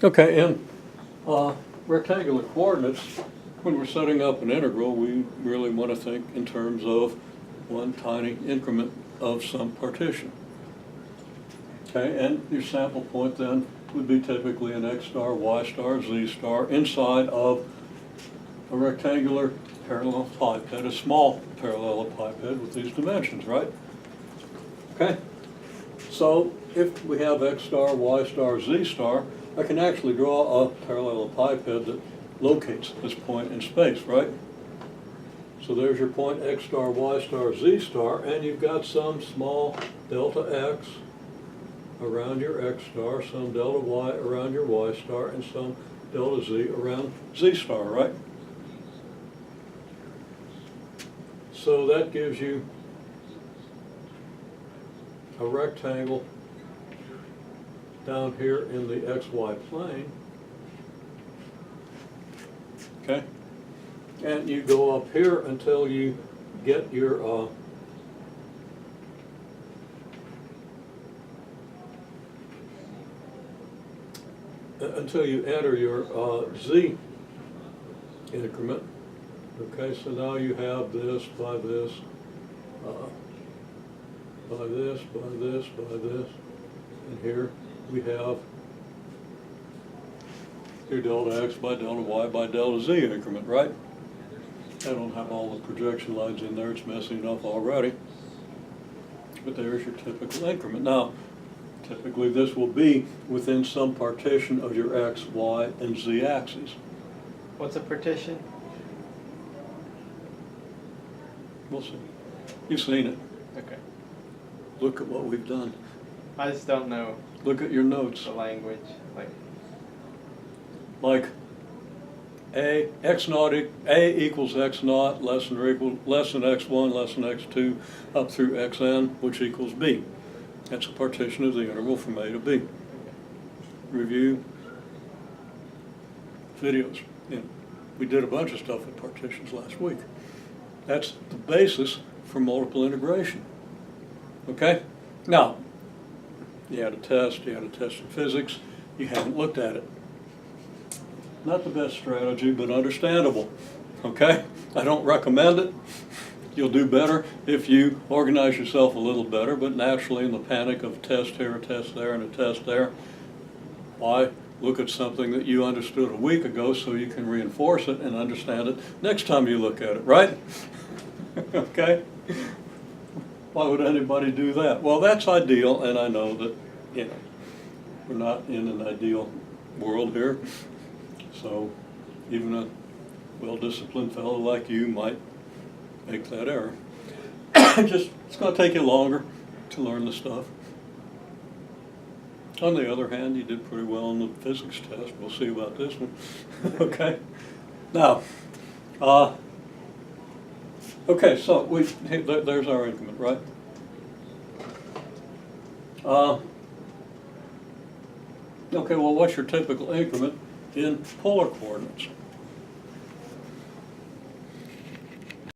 Okay, in rectangular coordinates, when we're setting up an integral, we really want to think in terms of one tiny increment of some partition. Okay, and your sample point then would be typically an x star, y star, z star inside of a rectangular parallelepiped, a small parallelepiped with these dimensions, right? Okay, so if we have x star, y star, z star, I can actually draw a parallelepiped that locates this point in space, right? So there's your point x star, y star, z star, and you've got some small delta x around your x star, some delta y around your y star, and some delta z around z star, right? So that gives you a rectangle down here in the xy plane. Okay? And you go up here until you get your until you enter your z increment. Okay, so now you have this by this, by this, by this, by this, and here we have your delta x by delta y by delta z increment, right? I don't have all the projection lines in there, it's messy enough already. But there's your typical increment. Now, typically this will be within some partition of your x, y, and z axes. What's a partition? We'll see. You've seen it. Okay. Look at what we've done. I just don't know Look at your notes. the language. Like a equals x naught less than or equal less than x1 less than x2 up through xn, which equals b. That's a partition of the interval from a to b. Review videos. Yeah. We did a bunch of stuff with partitions last week. That's the basis for multiple integration. Okay? Now, you had a test in physics, you haven't looked at it. Not the best strategy, but understandable. Okay? I don't recommend it. You'll do better if you organize yourself a little better, but naturally in the panic of a test here, a test there, and a test there, why look at something that you understood a week ago so you can reinforce it and understand it next time you look at it, right? Okay? Why would anybody do that? Well, that's ideal, and I know that, you know, we're not in an ideal world here. So even a well-disciplined fellow like you might make that error. It's going to take you longer to learn the stuff. On the other hand, you did pretty well on the physics test. We'll see about this one. Okay. Now, okay, so there's our increment, right? Okay, well, what's your typical increment in polar coordinates?